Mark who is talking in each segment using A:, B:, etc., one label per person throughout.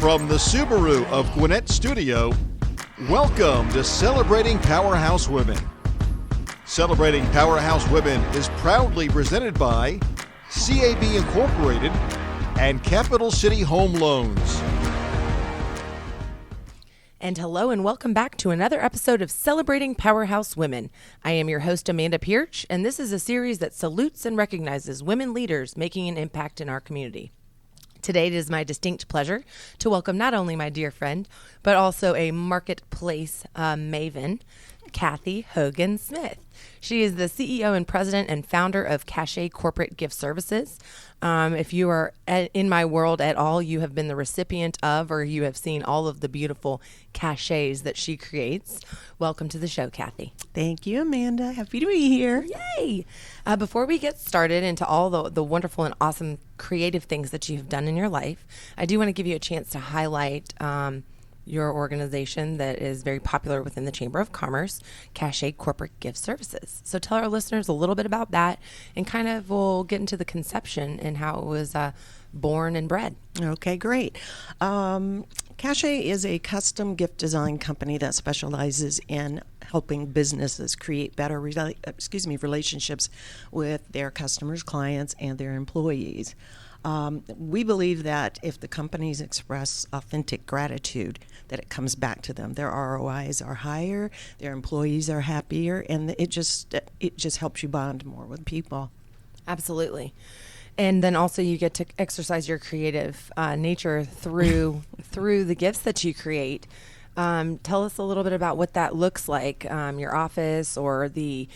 A: From the Subaru of Gwinnett Studio, welcome to Celebrating Powerhouse Women. Celebrating Powerhouse Women is proudly presented by CAB Incorporated and Capital City Home Loans.
B: And hello and welcome back to another episode of Celebrating Powerhouse Women. I am your host, Amanda Pierce, and this is a series that salutes and recognizes women leaders making an impact in our community. Today it is my distinct pleasure to welcome not only my dear friend, but also a marketplace maven, Cathy Hogan-Smith. She is the CEO and president and founder of Cachet Corporate Gift Services. If you are in my world at all, you have been the recipient of, or you have seen all of the beautiful cachets that she creates. Welcome to the show, Cathy.
C: Thank you, Amanda. Happy to be here.
B: Yay! Before we get started into all the wonderful and awesome creative things that you've done in your life, I do want to give you a chance to highlight your organization that is very popular within the Chamber of Commerce, Cachet Corporate Gift Services. So tell our listeners a little bit about that, and kind of we'll get into the conception and how it was born and bred.
C: Okay, great. Cachet is a custom gift design company that specializes in helping businesses create better relationships with their customers, clients, and their employees. We believe that if the companies express authentic gratitude, that it comes back to them. Their ROIs are higher, their employees are happier, and it just helps you bond more with people.
B: Absolutely. And then also you get to exercise your creative nature through the gifts that you create. Tell us a little bit about what that looks like, your office or the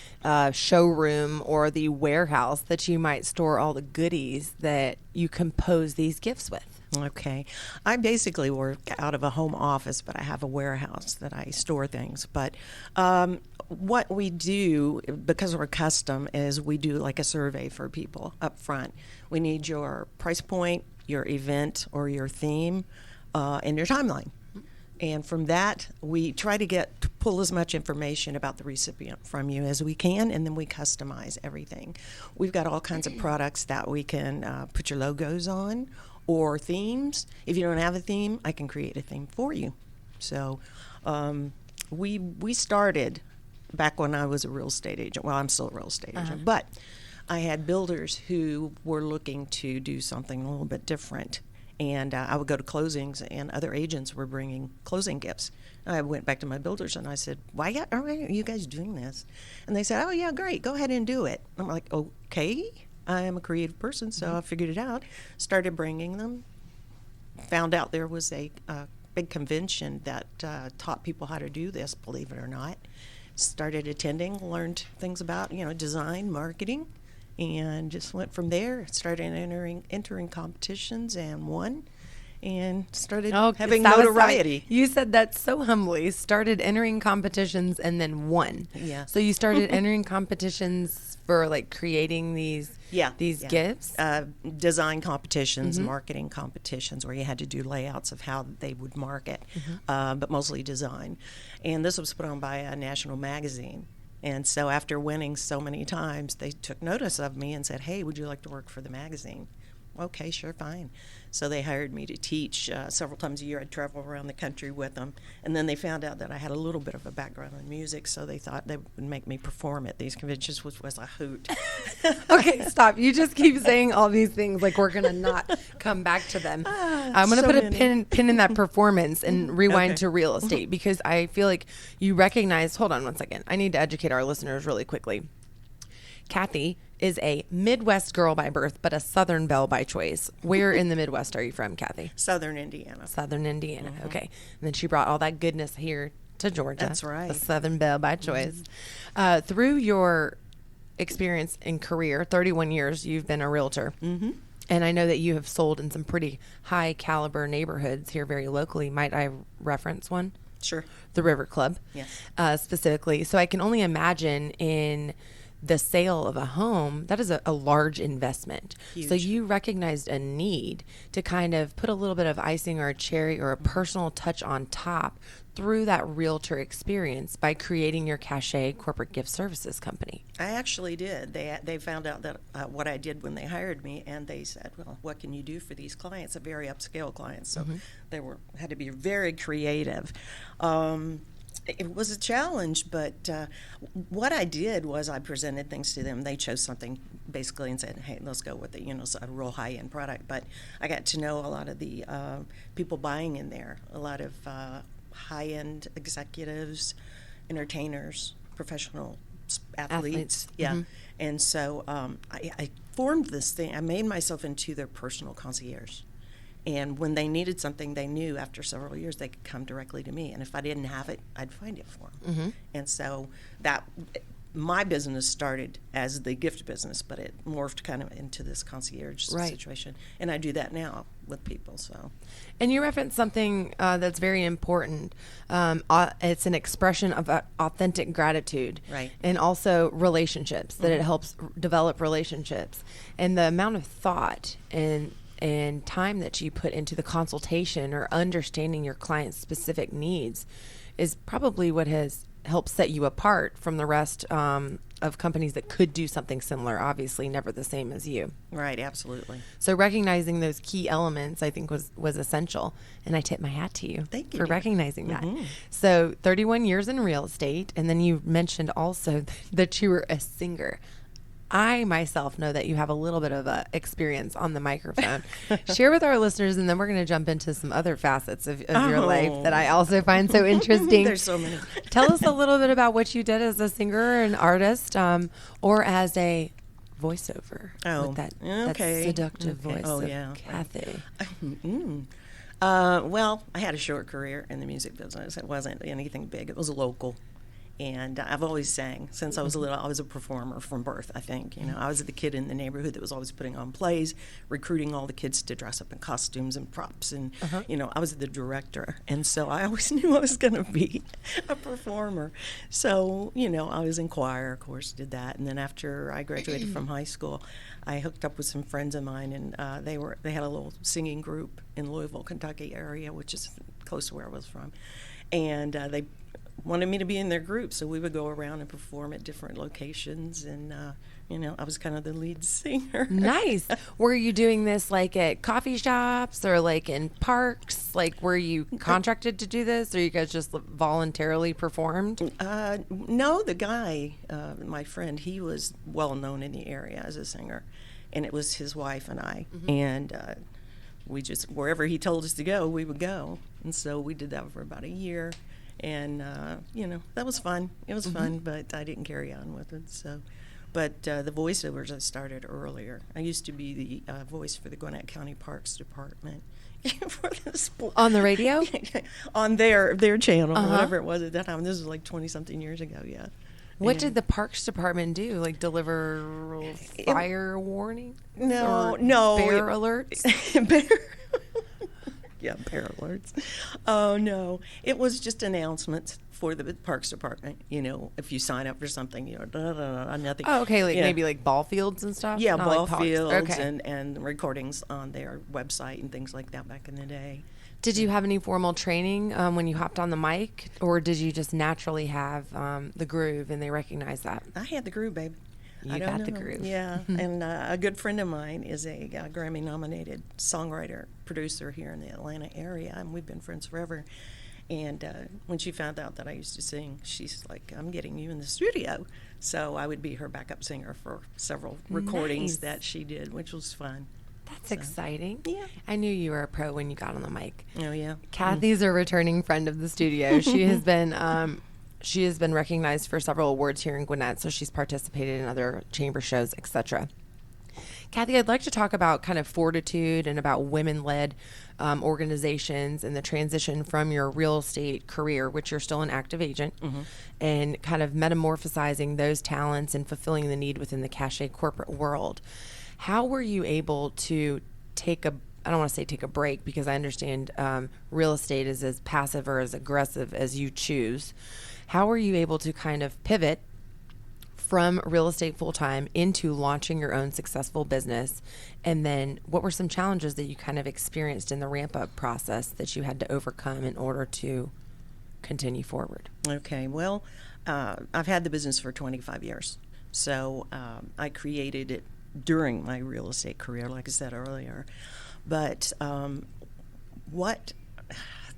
B: showroom or the warehouse that you might store all the goodies that you compose these gifts with.
C: Okay. I basically work out of a home office, but I have a warehouse that I store things. But what we do, because we're custom, is we do like a survey for people up front. We need your price point, your event or your theme, and your timeline. And from that, we try to pull as much information about the recipient from you as we can, and then we customize everything. We've got all kinds of products that we can put your logos on, or themes. If you don't have a theme, I can create a theme for you. So we started back when I was a real estate agent. Well, I'm still a real estate agent, but I had builders who were looking to do something a little bit different. And I would go to closings, and other agents were bringing closing gifts. I went back to my builders, and I said, why are you guys doing this? And they said, oh, yeah, great. Go ahead and do it. I'm like, okay. I am a creative person, so I figured it out. Started bringing them. Found out there was a big convention that taught people how to do this, believe it or not. Started attending, learned things about, design, marketing. And just went from there. Started entering competitions and won, and started having notoriety.
B: You said that so humbly. Started entering competitions and then won.
C: Yeah.
B: So you started entering competitions for like creating these gifts?
C: Design competitions, marketing competitions, where you had to do layouts of how they would market, but mostly design. And this was put on by a national magazine. And so after winning so many times, they took notice of me and said, hey, would you like to work for the magazine? Okay, sure, fine. So they hired me to teach several times a year. I'd travel around the country with them. And then they found out that I had a little bit of a background in music, so they thought they would make me perform at these conventions, which was a hoot.
B: Okay, stop. You just keep saying all these things like we're going to not come back to them. I'm going to put a pin in that performance and rewind to real estate, because I feel like you recognize, hold on one second. I need to educate our listeners really quickly. Cathy is a Midwest girl by birth, but a Southern belle by choice. Where in the Midwest are you from, Cathy?
C: Southern Indiana.
B: Southern Indiana. Okay. And then she brought all that goodness here to Georgia.
C: That's right.
B: The Southern belle by choice. Through your experience in career, 31 years, you've been a realtor. Mm-hmm. And I know that you have sold in some pretty high caliber neighborhoods here very locally. Might I reference one?
C: Sure.
B: The River Club.
C: Yes.
B: Specifically. So I can only imagine in the sale of a home, that is a large investment.
C: Huge.
B: So you recognized a need to kind of put a little bit of icing or a cherry or a personal touch on top through that realtor experience by creating your Cachet Corporate Gift Services company.
C: I actually did. They found out that what I did when they hired me, and they said, "Well, what can you do for these clients?" A very upscale clients, so they had to be very creative. It was a challenge, but what I did was I presented things to them. They chose something basically and said, "Hey, let's go with it." It's a real high-end product. But I got to know a lot of the people buying in there, a lot of high-end executives, entertainers, professional athletes. Yeah. And so I formed this thing. I made myself into their personal concierge. And when they needed something, they knew after several years they could come directly to me. And if I didn't have it, I'd find it for them. And so my business started as the gift business, but it morphed kind of into this concierge situation. And I do that now with people. So,
B: and you referenced something that's very important. It's an expression of authentic gratitude,
C: right?
B: And also relationships. That it helps develop relationships, and the amount of thought and time that you put into the consultation or understanding your client's specific needs is probably what has helped set you apart from the rest of companies that could do something similar, obviously never the same as you.
C: Right, absolutely.
B: So recognizing those key elements, I think, was essential. And I tip my hat to you for recognizing that. So 31 years in real estate, and then you mentioned also that you were a singer. I myself know that you have a little bit of experience on the microphone. Share with our listeners, and then we're going to jump into some other facets of your life that I also find so interesting.
C: There's so many.
B: Tell us a little bit about what you did as a singer and artist, or as a voiceover.
C: Oh,
B: with that seductive voice of Cathy.
C: Well, I had a short career in the music business. It wasn't anything big. It was local. And I've always sang since I was little. I was a performer from birth, I think. I was the kid in the neighborhood that was always putting on plays, recruiting all the kids to dress up in costumes and props. And, I was the director. And so I always knew I was going to be a performer. So, I was in choir, of course, did that. And then after I graduated from high school, I hooked up with some friends of mine, and they had a little singing group in Louisville, Kentucky area, which is close to where I was from. And they wanted me to be in their group, so we would go around and perform at different locations, and I was kind of the lead singer.
B: Nice. Were you doing this like at coffee shops or like in parks? Like, were you contracted to do this, or you guys just voluntarily performed?
C: No, the guy, my friend, he was well known in the area as a singer, and it was his wife and I, and we just, wherever he told us to go, we would go, and so we did that for about a year. And, that was fun. It was fun, but I didn't carry on with it. So, but the voiceovers I started earlier. I used to be the voice for the Gwinnett County Parks Department. For the
B: on the radio?
C: On their channel, whatever it was at that time. This was like 20-something years ago, yeah.
B: What did the Parks Department do? Like deliver fire warning?
C: No.
B: Bear alerts?
C: Yeah, bear alerts. Oh, no. It was just announcements for the Parks Department. If you sign up for something, nothing.
B: Oh, okay. Maybe like ball fields and stuff?
C: Yeah,
B: not
C: ball
B: like
C: fields and recordings on their website and things like that back in the day.
B: Did you have any formal training when you hopped on the mic, or did you just naturally have the groove and they recognized that?
C: I had the groove, baby.
B: You got the groove.
C: Yeah, and a good friend of mine is a Grammy-nominated songwriter, producer here in the Atlanta area, and we've been friends forever. And when she found out that I used to sing, she's like, "I'm getting you in the studio." So I would be her backup singer for several recordings that she did, which was fun.
B: That's exciting.
C: Yeah.
B: I knew you were a pro when you got on the mic.
C: Oh, yeah.
B: Cathy's a returning friend of the studio. She has been... She has been recognized for several awards here in Gwinnett, so she's participated in other chamber shows, etc. Cathy, I'd like to talk about kind of fortitude and about women-led organizations and the transition from your real estate career, which you're still an active agent, and kind of metamorphosizing those talents and fulfilling the need within the Cachet corporate world. How were you able to take a I don't want to say take a break, because I understand real estate is as passive or as aggressive as you choose. How were you able to kind of pivot from real estate full-time into launching your own successful business. And then what were some challenges that you kind of experienced in the ramp-up process that you had to overcome in order to continue forward?
C: Okay, well, I've had the business for 25 years. So I created it during my real estate career, like I said earlier. But what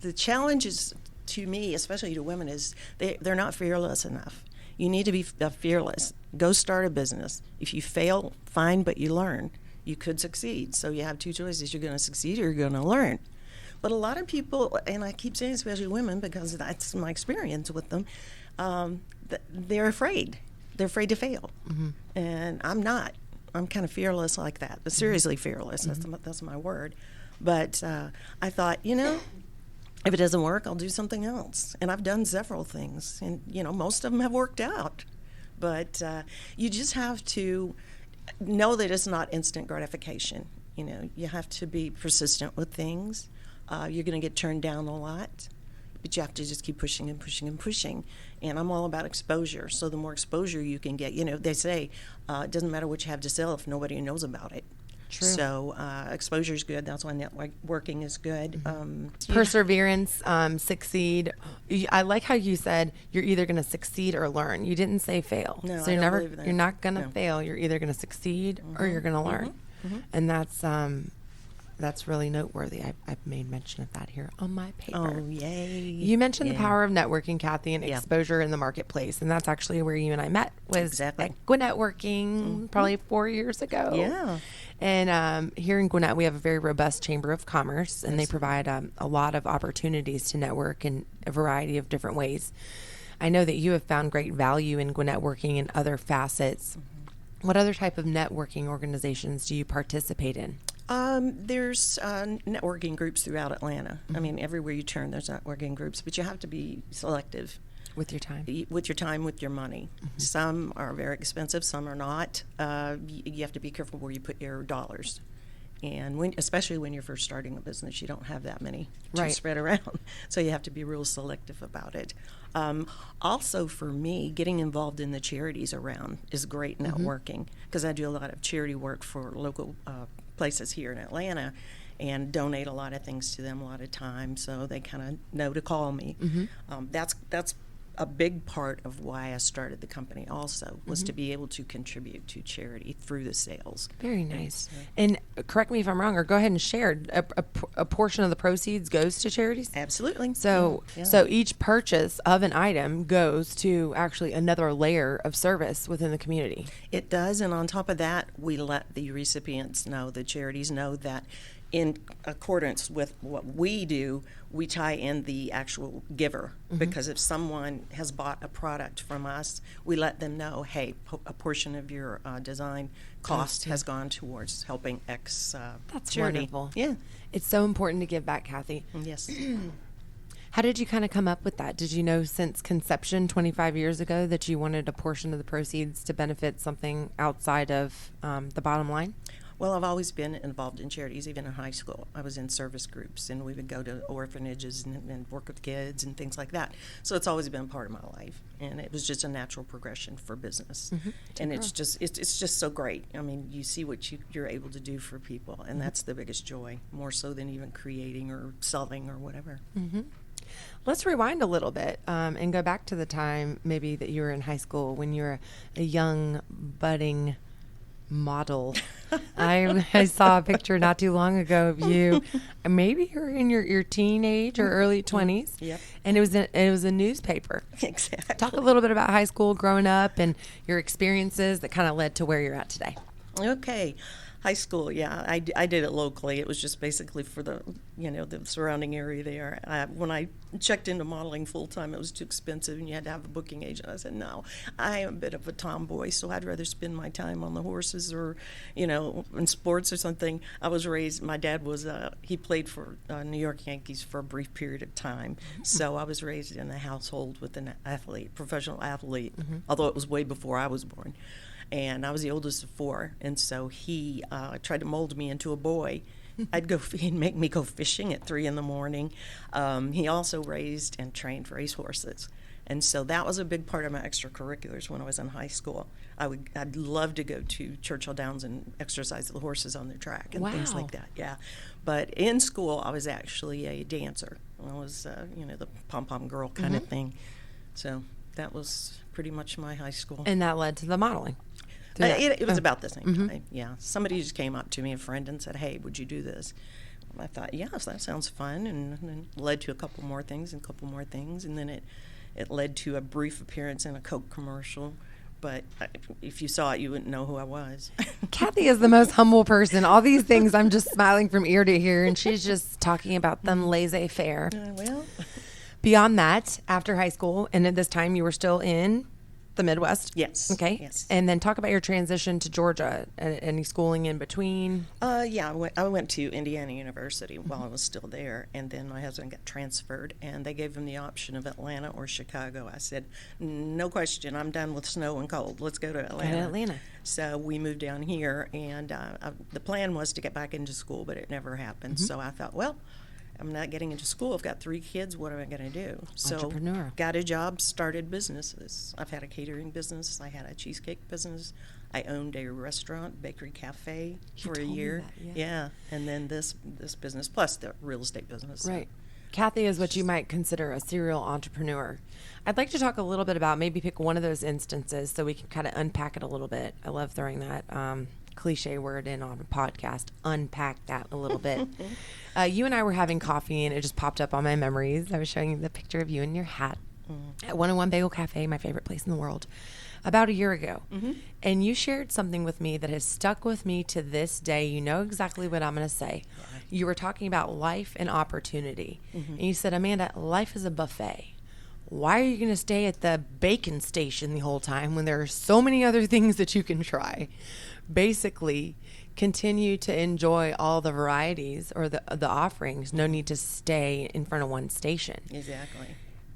C: the challenge is to me, especially to women, is they're not fearless enough. You need to be fearless. Go start a business. If you fail, fine, but you learn. You could succeed. So you have two choices. You're going to succeed or you're going to learn. But a lot of people, and I keep saying especially women because that's my experience with them, they're afraid. They're afraid to fail. Mm-hmm. And I'm not. I'm kind of fearless like that, but seriously fearless. Mm-hmm. That's my word. But I thought, if it doesn't work, I'll do something else. And I've done several things, and most of them have worked out. But you just have to know that it's not instant gratification. You have to be persistent with things. You're going to get turned down a lot, but you have to just keep pushing and pushing and pushing. And I'm all about exposure. So the more exposure you can get, they say it doesn't matter what you have to sell if nobody knows about it.
B: True.
C: So exposure is good. That's why networking is good.
B: Perseverance, succeed. I like how you said you're either going to succeed or learn. You didn't say fail.
C: No,
B: so
C: I don't believe that.
B: You're not going to fail. You're either going to succeed or you're going to learn. Mm-hmm. And that's really noteworthy. I've made mention of that here on my paper.
C: Oh, yay.
B: You mentioned the power of networking, Cathy, and
C: Yeah.
B: exposure in the marketplace. And that's actually where you and I met, was
C: Exactly.
B: at Gwinnett Working probably 4 years ago.
C: Yeah.
B: And here in Gwinnett, we have a very robust Chamber of Commerce, and they provide a lot of opportunities to network in a variety of different ways. I know that you have found great value in Gwinnett Working in other facets. Mm-hmm. What other type of networking organizations do you participate in?
C: There's networking groups throughout Atlanta. Mm-hmm. I mean, everywhere you turn, there's networking groups, but you have to be selective.
B: With your time?
C: With your time, with your money. Mm-hmm. Some are very expensive, some are not. You have to be careful where you put your dollars. And especially when you're first starting a business, you don't have that many to spread around. So you have to be real selective about it. Also, for me, getting involved in the charities around is great networking, because I do a lot of charity work for local places here in Atlanta and donate a lot of things to them a lot of time, so they kind of know to call me. Mm-hmm. That's a big part of why I started the company also, was to be able to contribute to charity through the sales.
B: Very nice. And correct me if I'm wrong, or go ahead and share, a portion of the proceeds goes to charities?
C: Absolutely.
B: So so each purchase of an item goes to actually another layer of service within the community.
C: It does, and on top of that, we let the recipients know, the charities know, that in accordance with what we do, we tie in the actual giver. Because if someone has bought a product from us, we let them know, hey, a portion of your design cost has gone towards helping X
B: That's
C: charity.
B: wonderful.
C: Yeah.
B: It's so important to give back, Cathy.
C: Yes.
B: How did you kind of come up with that? Did you know since conception 25 years ago that you wanted a portion of the proceeds to benefit something outside of the bottom line?
C: Well, I've always been involved in charities, even in high school. I was in service groups, and we would go to orphanages and work with kids and things like that. So it's always been part of my life, and it was just a natural progression for business. And it's just so great. I mean, you see what you're able to do for people, and that's the biggest joy, more so than even creating or selling or whatever.
B: Let's rewind a little bit and go back to the time maybe that you were in high school when you were a young, budding model. I saw a picture not too long ago of you. Maybe you're in your teenage or early 20s.
C: Yep.
B: And it was a newspaper.
C: Exactly.
B: Talk a little bit about high school, growing up, and your experiences that kind of led to where you're at today.
C: Okay. High school, yeah, I did it locally. It was just basically for the surrounding area there. When I checked into modeling full time, it was too expensive, and you had to have a booking agent. I said, no, I am a bit of a tomboy, so I'd rather spend my time on the horses or, in sports or something. I was raised. My dad was he played for New York Yankees for a brief period of time, so I was raised in a household with an athlete, professional athlete. Although it was way before I was born. And I was the oldest of four, and so he tried to mold me into a boy. He'd make me go fishing at 3 a.m. He also raised and trained racehorses, And so that was a big part of my extracurriculars when I was in high school. I'd love to go to Churchill Downs and exercise the horses on their track and things like that. Yeah, but in school I was actually a dancer. I was, the pom-pom girl kind of thing. So that was pretty much my high school.
B: And that led to the modeling.
C: It was about the same time. Yeah, somebody just came up to me, a friend, and said, "Hey, would you do this?" And I thought, yes, that sounds fun, and then led to a couple more things, and then it led to a brief appearance in a Coke commercial. But if you saw it, you wouldn't know who I was.
B: Cathy is the most humble person. All these things, I'm just smiling from ear to ear, and she's just talking about them laissez-faire.
C: Well,
B: beyond that, after high school, and at this time you were still in the Midwest?
C: Yes.
B: Okay.
C: Yes.
B: And then talk about your transition to Georgia. Any schooling in between?
C: Yeah, I went to Indiana University while I was still there, and then my husband got transferred, and they gave him the option of Atlanta or Chicago. I said, no question, I'm done with snow and cold. Let's go to Atlanta.
B: Go to Atlanta.
C: So we moved down here, and the plan was to get back into school, but it never happened. So I thought, well, I'm not getting into school. I've got 3 kids. What am I going to do? So
B: Entrepreneur.
C: got a job, started businesses. I've had a catering business. I had a cheesecake business. I owned a restaurant, bakery, cafe for a year.
B: That,
C: yeah. And then this business, plus the real estate business.
B: Right. Cathy is what you might consider a serial entrepreneur. I'd like to talk a little bit about, maybe pick one of those instances so we can kind of unpack it a little bit. I love throwing that cliche word in on a podcast, unpack that a little bit. You and I were having coffee, and it just popped up on my memories. I was showing you the picture of you in your hat at 101 Bagel Cafe, my favorite place in the world, about a year ago. And you shared something with me that has stuck with me to this day. You know exactly what I'm going to say. Right. You were talking about life and opportunity. And you said, Amanda, life is a buffet. Why are you going to stay at the bacon station the whole time when there are so many other things that you can try? Basically, continue to enjoy all the varieties or the offerings. No need to stay in front of one station.
C: Exactly.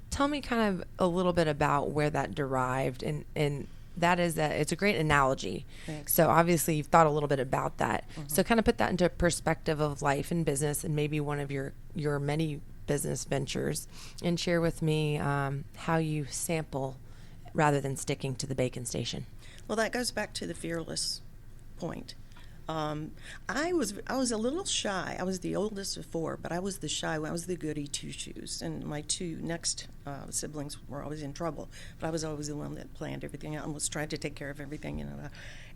B: Tell me kind of a little bit about where that derived, and that is it's a great analogy.
C: Thanks.
B: So obviously you've thought a little bit about that. So kind of put that into perspective of life and business, and maybe one of your many business ventures, and share with me how you sample rather than sticking to the bacon station.
C: Well, that goes back to the fearless point. I was a little shy. I was the oldest of 4, but I was the shy one. I was the goody two-shoes, and my 2 next siblings were always in trouble. But I was always the one that planned everything out and was trying to take care of everything,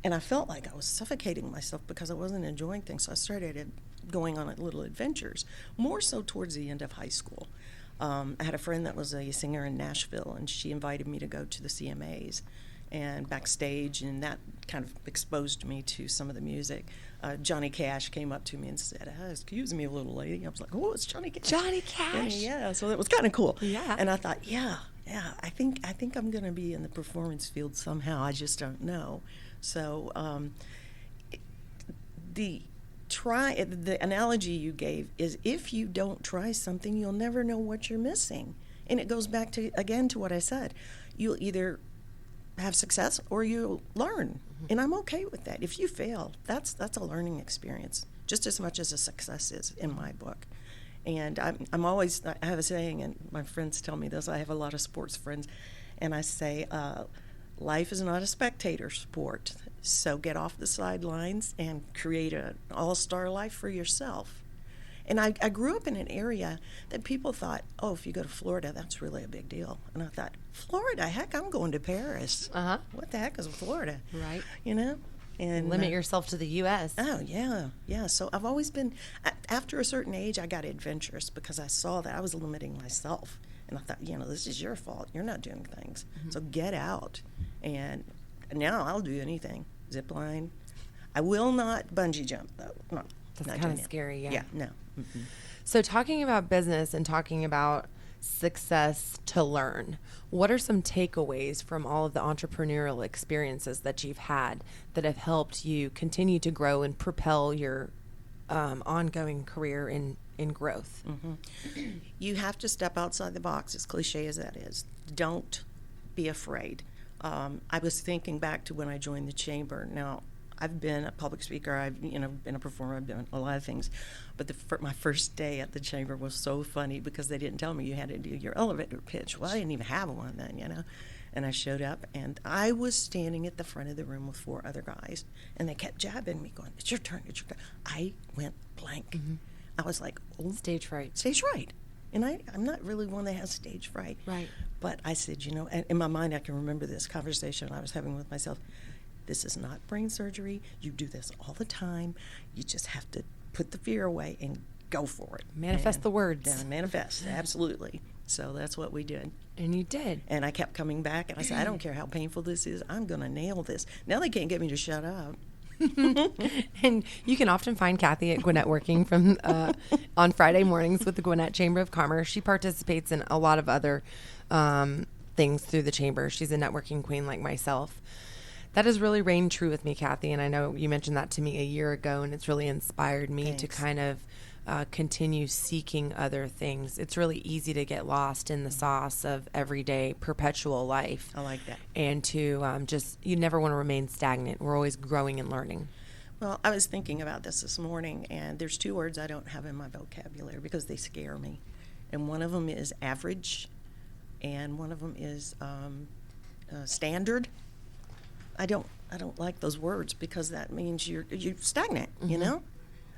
C: And I felt like I was suffocating myself because I wasn't enjoying things. So I started going on little adventures, more so towards the end of high school. I had a friend that was a singer in Nashville, and she invited me to go to the CMAs and backstage, and that kind of exposed me to some of the music. Johnny Cash came up to me and said, excuse me, little lady. I was like, oh, it's Johnny Cash.
B: Johnny Cash.
C: Yeah, so that was kind of cool.
B: Yeah.
C: And I thought, yeah, I think I'm going to be in the performance field somehow. I just don't know. So the analogy you gave is, if you don't try something, you'll never know what you're missing. And it goes back to what I said. You'll either have success or you learn, and I'm okay with that. If you fail, that's a learning experience just as much as a success is in my book. And I'm always, I have a saying, and my friends tell me this, I have a lot of sports friends, and I say, life is not a spectator sport, so get off the sidelines and create an all-star life for yourself. And I grew up in an area that people thought, oh, if you go to Florida, that's really a big deal. And I thought, Florida? Heck, I'm going to Paris. What the heck is Florida?
B: Right.
C: You know? And
B: limit yourself to the U.S.
C: Oh, yeah. So I've always been, after a certain age, I got adventurous because I saw that I was limiting myself. And I thought, this is your fault. You're not doing things. So get out. And now I'll do anything. Zip line. I will not bungee jump, though. No.
B: That's kind of scary, yeah.
C: Yeah, no.
B: So talking about business and talking about success to learn, what are some takeaways from all of the entrepreneurial experiences that you've had that have helped you continue to grow and propel your ongoing career in growth?
C: You have to step outside the box, as cliche as that is. Don't be afraid. I was thinking back to when I joined the chamber. Now, I've been a public speaker. I've been a performer. I've done a lot of things, but my first day at the chamber was so funny because they didn't tell me you had to do your elevator pitch. Well, I didn't even have one then, And I showed up, and I was standing at the front of the room with 4 other guys, and they kept jabbing me, going, "It's your turn, it's your turn." I went blank. Mm-hmm. I was like, "Oh,
B: stage fright."
C: Stage fright. And I'm not really one that has stage fright.
B: Right.
C: But I said, and in my mind, I can remember this conversation I was having with myself. This is not brain surgery. You do this all the time. You just have to put the fear away and go for it.
B: Manifest the words.
C: Yeah, manifest, absolutely. So that's what we did.
B: And you did.
C: And I kept coming back, and I said, I don't care how painful this is. I'm going to nail this. Now they can't get me to shut up.
B: And you can often find Cathy at Gwinnett Working from on Friday mornings with the Gwinnett Chamber of Commerce. She participates in a lot of other things through the chamber. She's a networking queen like myself. That has really reigned true with me, Cathy, and I know you mentioned that to me a year ago, and it's really inspired me to kind of continue seeking other things. It's really easy to get lost in the sauce of everyday, perpetual life.
C: I like that.
B: And to you never want to remain stagnant. We're always growing and learning.
C: Well, I was thinking about this morning, and there's 2 words I don't have in my vocabulary because they scare me. And one of them is average, and one of them is standard. I don't like those words because that means you're stagnant, mm-hmm.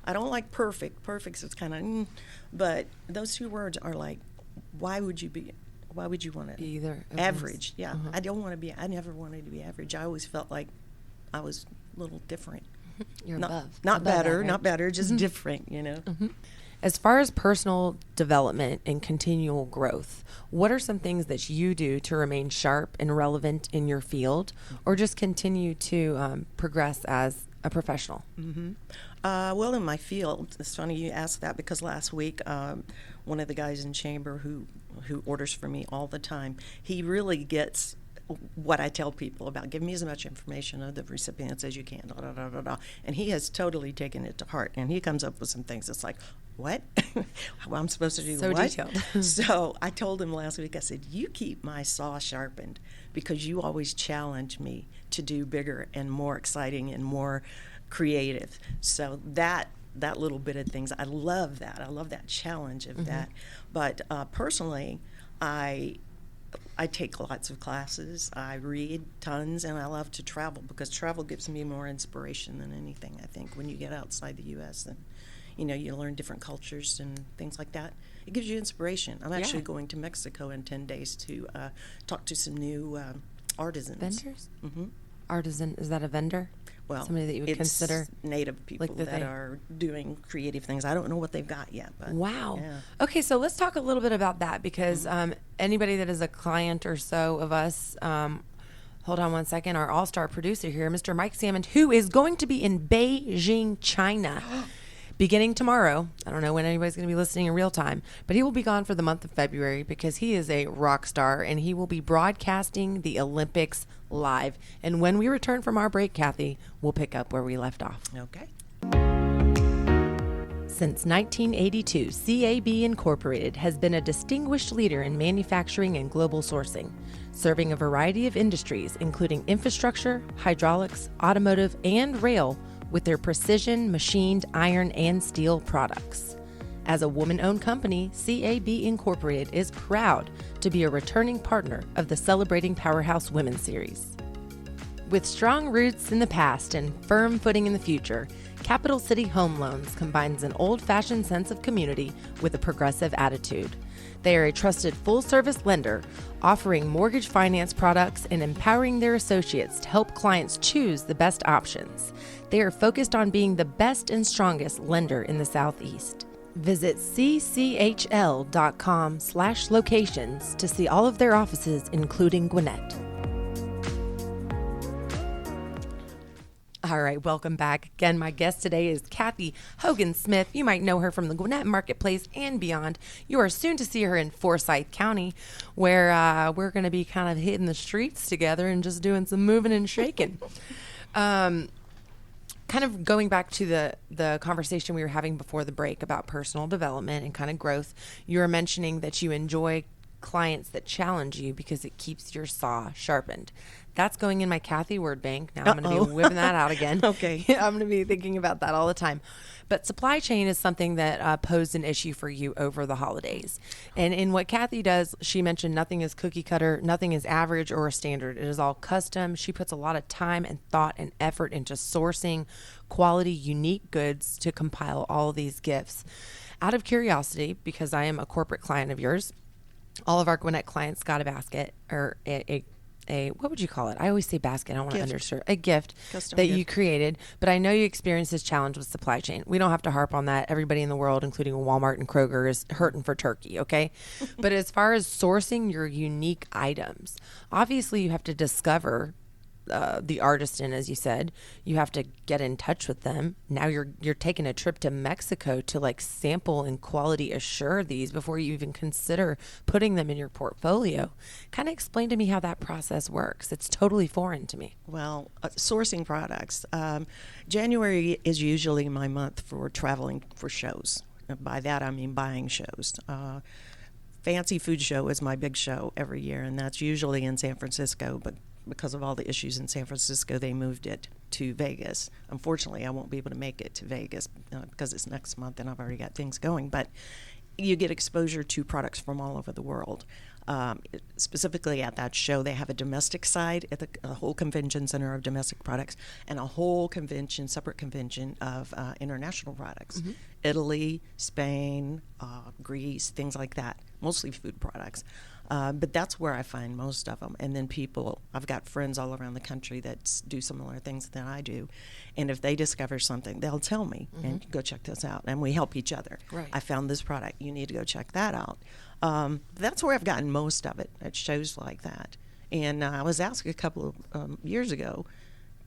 C: I don't like perfect. Perfect is kind of, but those 2 words are like, why would you want to
B: either
C: average? Yeah, uh-huh. I never wanted to be average. I always felt like I was a little different.
B: You're above.
C: Not better,
B: that, right?
C: not better, just
B: mm-hmm.
C: different,
B: Mm-hmm. As far as personal development and continual growth, what are some things that you do to remain sharp and relevant in your field, or just continue to progress as a professional?
C: Mm-hmm. Well, in my field, it's funny you asked that because last week, one of the guys in chamber who orders for me all the time, he really gets what I tell people about. Give me as much information of the recipients as you can, da, da, da, da, da. And he has totally taken it to heart, and he comes up with some things that's like, what? Well, I'm supposed to do
B: so
C: what?
B: Detailed.
C: So I told him last week, I said, you keep my saw sharpened because you always challenge me to do bigger and more exciting and more creative. So that little bit of things, I love that. I love that challenge of mm-hmm. that. But personally, I take lots of classes, I read tons, and I love to travel because travel gives me more inspiration than anything, I think. When you get outside the U.S. and, you learn different cultures and things like that, it gives you inspiration. I'm actually going to Mexico in 10 days to talk to some new artisans.
B: Vendors?
C: Mm-hmm.
B: Artisan, is that a vendor?
C: Well,
B: somebody that you would consider
C: native people that are doing creative things. I don't know what they've got yet. But
B: wow.
C: Yeah.
B: Okay, so let's talk a little bit about that because anybody that is a client or so of us, hold on one second, our all-star producer here, Mr. Mike Salmond, who is going to be in Beijing, China, beginning tomorrow. I don't know when anybody's going to be listening in real time, but he will be gone for the month of February because he is a rock star and he will be broadcasting the Olympics live. And when we return from our break, Cathy, we'll pick up where we left off.
C: Okay.
B: Since 1982, CAB Incorporated has been a distinguished leader in manufacturing and global sourcing, serving a variety of industries, including infrastructure, hydraulics, automotive, and rail, with their precision machined iron and steel products. As a woman-owned company, CAB Incorporated is proud to be a returning partner of the Celebrating Powerhouse Women series. With strong roots in the past and firm footing in the future, Capital City Home Loans combines an old-fashioned sense of community with a progressive attitude. They are a trusted full-service lender, offering mortgage finance products and empowering their associates to help clients choose the best options. They are focused on being the best and strongest lender in the Southeast. Visit cchl.com/locations to see all of their offices, including Gwinnett. All right, welcome back. Again, my guest today is Cathy Hogan-Smith. You might know her from the Gwinnett Marketplace and beyond. You are soon to see her in Forsyth County, where we're going to be kind of hitting the streets together and just doing some moving and shaking. Kind of going back to the conversation we were having before the break about personal development and kind of growth, you were mentioning that you enjoy clients that challenge you because it keeps your saw sharpened. That's going in my Cathy word bank. Now I'm going to be whipping that out again.
C: Okay.
B: I'm going to be thinking about that all the time. But supply chain is something that posed an issue for you over the holidays. And in what Cathy does, she mentioned nothing is cookie cutter, nothing is average or a standard. It is all custom. She puts a lot of time and thought and effort into sourcing quality, unique goods to compile all of these gifts. Out of curiosity, because I am a corporate client of yours, all of our Gwinnett clients got a basket or a what would you call it? I always say basket. I don't want to understand. A gift
C: Custom
B: that
C: gift.
B: you created. But I know you experienced this challenge with supply chain. We don't have to harp on that. Everybody in the world, including Walmart and Kroger, is hurting for turkey, okay? But as far as sourcing your unique items, obviously you have to discover the artisan, as you said. You have to get in touch with them. Now you're taking a trip to Mexico to like sample and quality assure these before you even consider putting them in your portfolio. Kind of explain to me how that process works. It's totally foreign to me.
C: Well, sourcing products. January is usually my month for traveling for shows. By that I mean buying shows. Fancy Food Show is my big show every year, and that's usually in San Francisco, but because of all the issues in San Francisco, they moved it to Vegas. Unfortunately, I won't be able to make it to Vegas because it's next month and I've already got things going. But you get exposure to products from all over the world. Specifically at that show, they have a domestic side at the whole convention center of domestic products and a whole convention, separate convention of international products. Mm-hmm. Italy, Spain, Greece, things like that, mostly food products. But that's where I find most of them. And then I've got friends all around the country that do similar things that I do. And if they discover something, they'll tell me, mm-hmm. and go check this out. And we help each other. Right. I found this product. You need to go check that out. That's where I've gotten most of it at shows like that. And I was asked a couple of years ago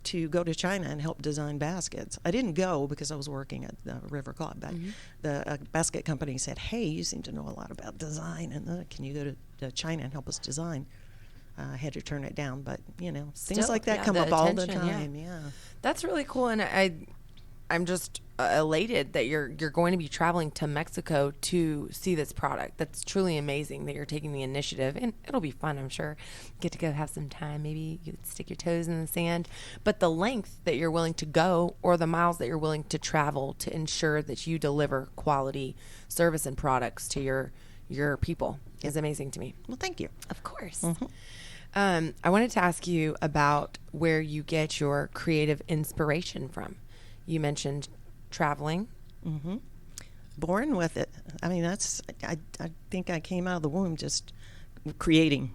C: to go to China and help design baskets. I didn't go because I was working at the River Club, but mm-hmm. the basket company said, hey, you seem to know a lot about design, and can you go to China and help us design? I had to turn it down, but, things like that come up all the time. Yeah.
B: That's really cool, and I'm just elated that you're going to be traveling to Mexico to see this product. That's truly amazing that you're taking the initiative, and it'll be fun, I'm sure. Get to go have some time. Maybe you stick your toes in the sand. But the length that you're willing to go or the miles that you're willing to travel to ensure that you deliver quality service and products to your people is amazing to me.
C: Well, thank you.
B: Of course. Mm-hmm. I wanted to ask you about where you get your creative inspiration from. You mentioned traveling.
C: Mm-hmm. Born with it. I mean, I think I came out of the womb just creating.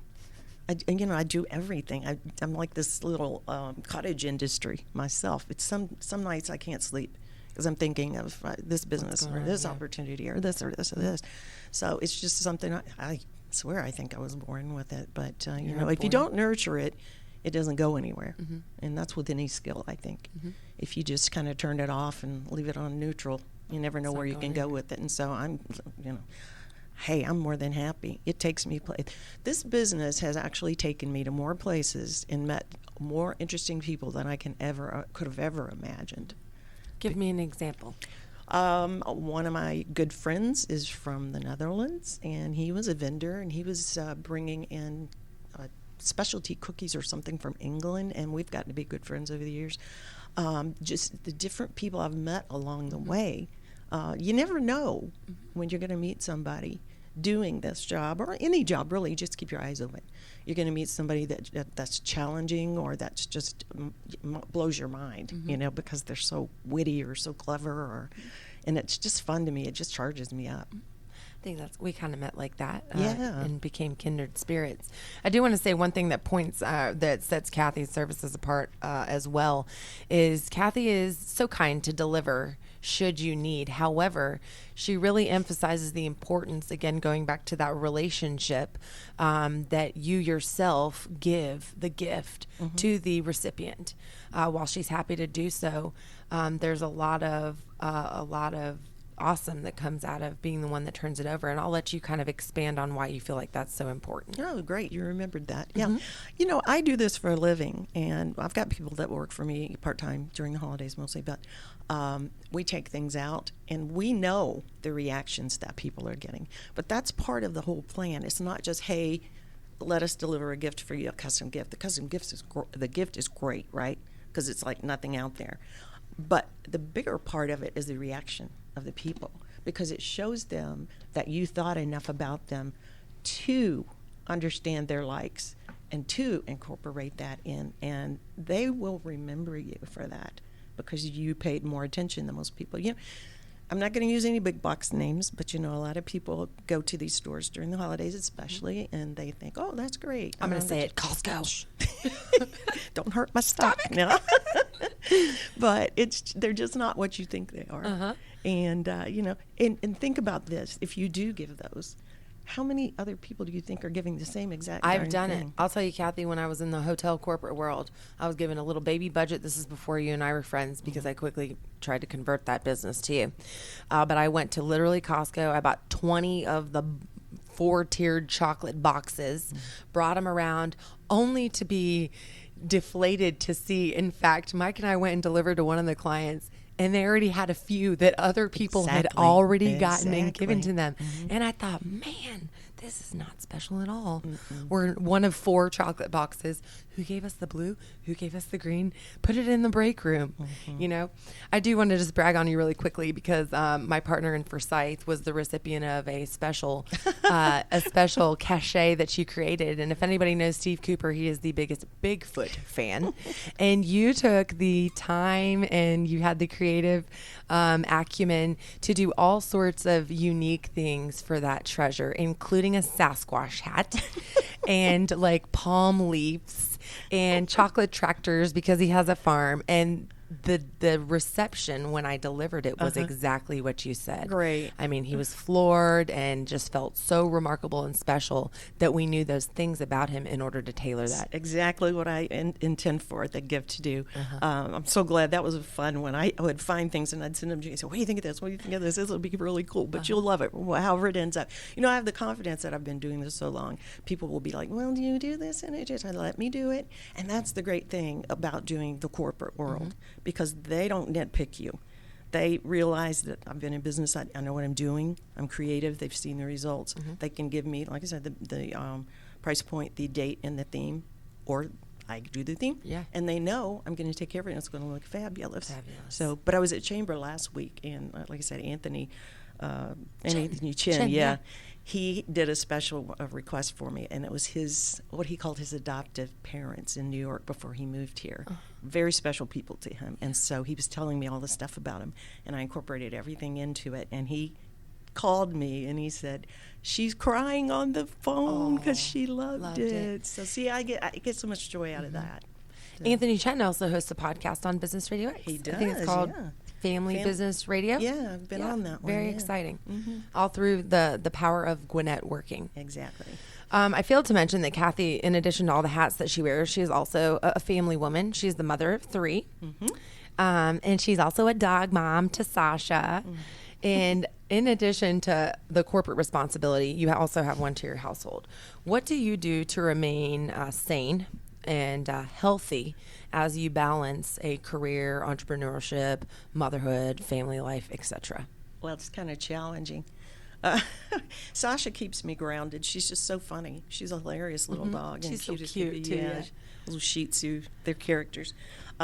C: I do everything. I'm like this little cottage industry myself. It's some nights I can't sleep because I'm thinking of this business or this opportunity or this or this or this. So it's just something I swear I think I was born with it. But, if you don't nurture it, it doesn't go anywhere. Mm-hmm. And that's with any skill, I think. Mm-hmm. If you just kind of turn it off and leave it on neutral, you never know where you can go with it. And so I'm more than happy. It takes me this business has actually taken me to more places and met more interesting people than I could have ever imagined.
B: Give me an example.
C: One of my good friends is from the Netherlands, and he was a vendor, and he was bringing in specialty cookies or something from England, and we've gotten to be good friends over the years. Just the different people I've met along the way. You never know when you're going to meet somebody doing this job or any job, really. Just keep your eyes open. You're going to meet somebody that's challenging or that's just blows your mind, because they're so witty or so clever, and it's just fun to me. It just charges me up.
B: I think we kind of met like that and became kindred spirits. I do want to say one thing that that sets Cathy's services apart as well is Cathy is so kind to deliver should you need. However, she really emphasizes the importance, again, going back to that relationship, that you yourself give the gift mm-hmm. to the recipient. While she's happy to do so, there's a lot of awesome that comes out of being the one that turns it over, and I'll let you kind of expand on why you feel like that's so important.
C: Oh, great. You remembered that. Yeah. Mm-hmm. I do this for a living, and I've got people that work for me part-time during the holidays mostly, but we take things out, and we know the reactions that people are getting. But that's part of the whole plan. It's not just, hey, let us deliver a gift for you, a custom gift. The gift is great, right? Because it's like nothing out there. But the bigger part of it is the reaction of the people, because it shows them that you thought enough about them to understand their likes and to incorporate that in, and they will remember you for that because you paid more attention than most people. I'm not going to use any big box names, but a lot of people go to these stores during the holidays especially, and they think, oh, that's great.
B: I'm going to say it, Costco.
C: Don't hurt my stomach. No. But they're just not what you think they are.
B: Uh-huh.
C: And, and think about this. If you do give those, how many other people do you think are giving the same exact
B: I've done
C: thing?
B: it. I'll tell you, Cathy, when I was in the hotel corporate world, I was given a little baby budget. This is before you and I were friends, because I quickly tried to convert that business to you. But I went to literally Costco. I bought 20 of the 4-tiered chocolate boxes, brought them around, only to be deflated to see. In fact, Mike and I went and delivered to one of the clients, and they already had a few that other people had already gotten and given to them. And I thought, man, this is not special at all. We're one of 4 chocolate boxes. Who gave us the blue? Who gave us the green? Put it in the break room. I do want to just brag on you really quickly, because my partner in Forsyth was the recipient of a special cachet that you created. And if anybody knows Steve Cooper, he is the biggest Bigfoot fan. And you took the time and you had the creative acumen to do all sorts of unique things for that treasure, including a Sasquatch hat and like palm leaves and chocolate tractors, because he has a farm. And the reception when I delivered it was exactly what you said.
C: Great.
B: I mean, he was floored and just felt so remarkable and special that we knew those things about him in order to tailor that.
C: Exactly what I intend for the gift to do. I'm so glad. That was fun when I would find things and I'd send them to you and say, what do you think of this? What do you think of this? This will be really cool, but you'll love it, however it ends up. I have the confidence that I've been doing this so long. People will be like, well, do you do this? And it just let me do it. And that's the great thing about doing the corporate world. Because they don't nitpick you. They realize that I've been in business. I know what I'm doing. I'm creative. They've seen the results. They can give me, like I said, the price point, the date, and the theme, or I do the theme.
B: Yeah.
C: And they know I'm going to take care of it, and it's going to look fabulous. So, but I was at Chamber last week, and like I said, Anthony Chin, he did a special request for me, and it was what he called his adoptive parents in New York before he moved here. Very special people to him. And so he was telling me all the stuff about him, and I incorporated everything into it. And he called me, and he said, she's crying on the phone because she loved it. So see, I get so much joy out of that. So.
B: Anthony Chen also hosts a podcast on Business RadioX.
C: He does,
B: I think it's called Family Business Radio.
C: Yeah, I've been on that one.
B: Very exciting. All through the power of Gwinnett working.
C: Exactly.
B: I failed to mention that Cathy, in addition to all the hats that she wears, she is also a family woman. She's the mother of 3. And she's also a dog mom to Sasha. And in addition to the corporate responsibility, you also have one to your household. What do you do to remain sane and healthy as you balance a career, entrepreneurship, motherhood, family life, etc.?
C: Well, it's kind of challenging. Sasha keeps me grounded. She's just so funny. She's a hilarious little dog.
B: She's so
C: cute
B: cute, too.
C: Yeah. Little Shih Tzu, they're characters.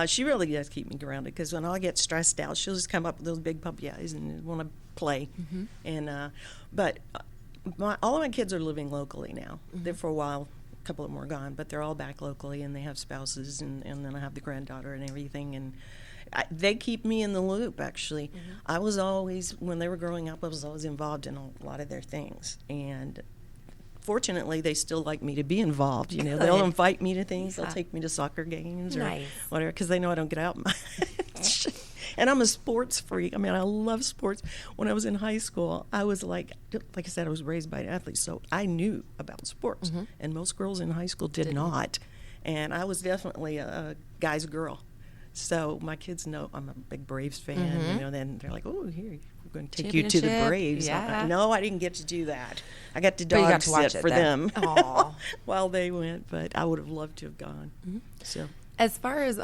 C: She really does keep me grounded, because when I get stressed out, she'll just come up with those big puppy eyes and want to play. And but all of my kids are living locally now. They're for a while. A couple of them are gone, but they're all back locally, and they have spouses, and then I have the granddaughter and everything, and they keep me in the loop, actually. I was always, when they were growing up, I was always involved in a lot of their things, and fortunately, they still like me to be involved. They'll invite me to things. They'll take me to soccer games or whatever, because they know I don't get out much. And I'm a sports freak. I mean, I love sports. When I was in high school, I was like I said, I was raised by an athlete, so I knew about sports. And most girls in high school did not. And I was definitely a guy's girl. So my kids know I'm a big Braves fan. Then they're like, oh, here, we're going to take you to the Braves.
B: Yeah.
C: No, I didn't get to do that. I got to dog sit for them while they went, but I would have loved to have gone. So.
B: As far as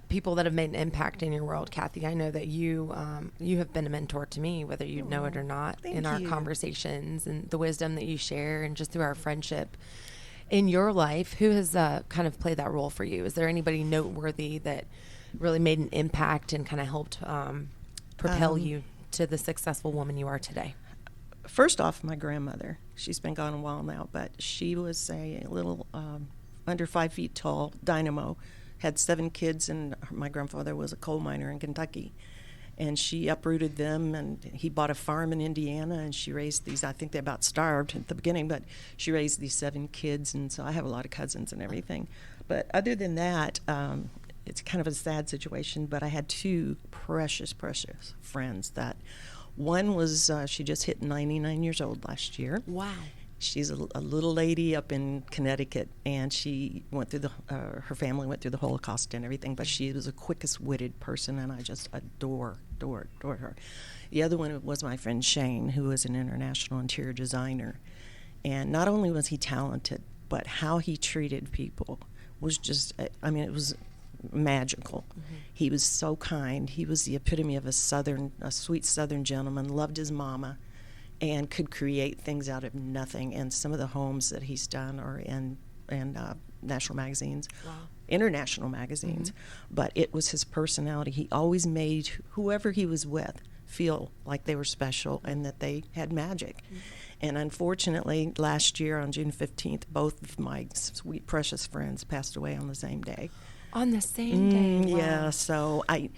B: people that have made an impact in your world, Cathy, I know that you have been a mentor to me, whether you know it or not, in our conversations and the wisdom that you share and just through our friendship. In your life, who has kind of played that role for you? Is there anybody noteworthy that really made an impact and kind of helped propel you to the successful woman you are today?
C: First off, my grandmother. She's been gone a while now, but she was a little under 5 feet tall dynamo, had 7 kids, and my grandfather was a coal miner in Kentucky. And she uprooted them, and he bought a farm in Indiana, and she raised these. I think they about starved at the beginning, but she raised these 7 kids, and so I have a lot of cousins and everything. But other than that, it's kind of a sad situation, but I had 2 precious friends. That one was, she just hit 99 years old last year.
B: Wow.
C: She's a little lady up in Connecticut, and she went through her family went through the Holocaust and everything, but she was the quickest-witted person, and I just adore her. The other one was my friend Sane, who is an international interior designer. And not only was he talented, but how he treated people was just, it was magical. Mm-hmm. He was so kind. He was the epitome of a sweet Southern gentleman, loved his mama, and could create things out of nothing. And some of the homes that he's done are in national magazines, wow. International magazines. Mm-hmm. But it was his personality. He always made whoever he was with feel like they were special and that they had magic. Mm-hmm. And unfortunately, last year on June 15th, both of my sweet, precious friends passed away on the same day.
B: On the same day? Wow.
C: Yeah, so I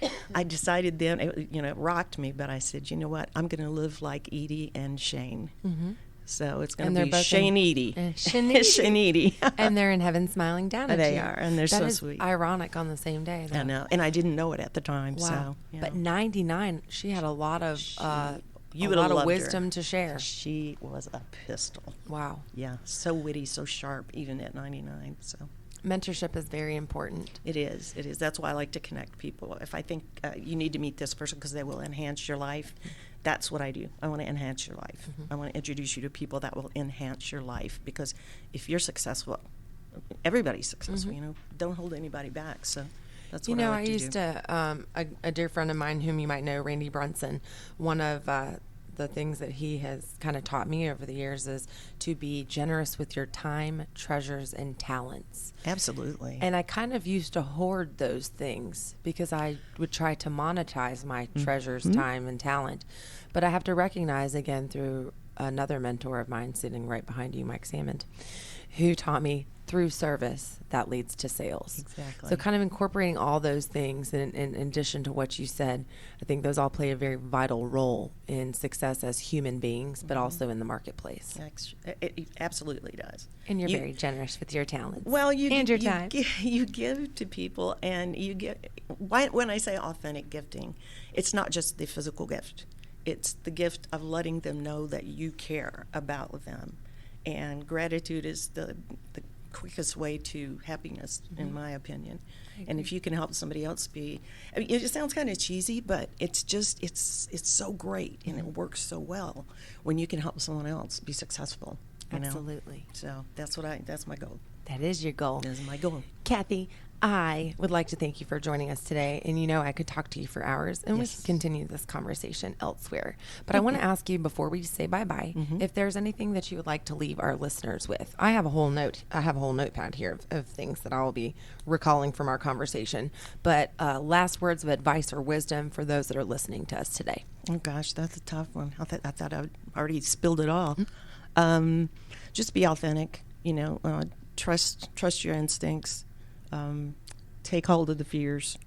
C: decided then, it rocked me, but I said, you know what, I'm going to live like Edie and Shane. Mm-hmm. So it's going to be Shane Edie. Shane Edie.
B: And they're in heaven smiling down at you.
C: They are, and they're so
B: That
C: sweet.
B: is ironic on the same day, though.
C: I know, and I didn't know it at the time.
B: Wow.
C: So,
B: But 99, she had a lot of wisdom to share.
C: She was a pistol.
B: Wow.
C: Yeah, so witty, so sharp, even at 99, so...
B: Mentorship is very important.
C: It is. That's why I like to connect people. If I think you need to meet this person because they will enhance your life, that's what I do. I want to enhance your life. Mm-hmm. I want to introduce you to people that will enhance your life, because if you're successful, everybody's successful. Mm-hmm. Don't hold anybody back. So that's what I like to do. I used
B: to, a dear friend of mine whom you might know, Randy Brunson, one of the things that he has kind of taught me over the years is to be generous with your time, treasures, and talents.
C: Absolutely.
B: And I kind of used to hoard those things because I would try to monetize my treasures, time, and talent. But I have to recognize, again, through another mentor of mine sitting right behind you, Mike Salmond, who taught me through service that leads to sales.
C: Exactly.
B: So kind of incorporating all those things in addition to what you said, I think those all play a very vital role in success as human beings, but also in the marketplace.
C: It absolutely does.
B: And you're very generous with your talents.
C: Well,
B: and your time.
C: You give to people, and you get. When I say authentic gifting, it's not just the physical gift. It's the gift of letting them know that you care about them. And gratitude is the quickest way to happiness, in my opinion. And if you can help somebody else it sounds kind of cheesy, but it's so great, and it works so well when you can help someone else be successful.
B: Absolutely.
C: So that's my goal.
B: That is your goal.
C: That is my goal.
B: Kathy, I would like to thank you for joining us today. And I could talk to you for hours, and we can continue this conversation elsewhere. But I want to ask you, before we say bye-bye, if there's anything that you would like to leave our listeners with. I have a whole notepad here of things that I'll be recalling from our conversation. But last words of advice or wisdom for those that are listening to us today.
C: Oh, gosh, that's a tough one. I thought I already spilled it all. Just be authentic, trust your instincts. Take hold of the fears,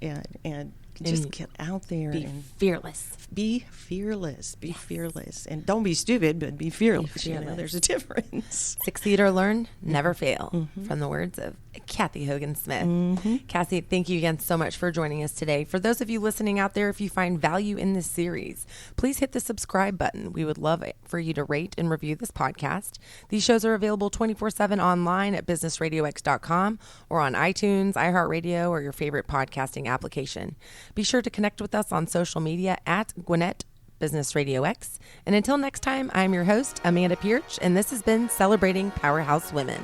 C: and just get out there and
B: fearless.
C: Be fearless. Be fearless, and don't be stupid, but be fearless. There's a difference.
B: Succeed or learn, never fail. From the words of Cathy Hogan-Smith. Cathy, thank you again so much for joining us today. For those of you listening out there, if you find value in this series, please hit the subscribe button. We would love it for you to rate and review this podcast. These shows are available 24/7 online at businessradiox.com or on iTunes, iHeartRadio, or your favorite podcasting application. Be sure to connect with us on social media at Gwinnett Business RadioX. And until next time, I'm your host, Amanda Pierce, and this has been Celebrating Powerhouse Women.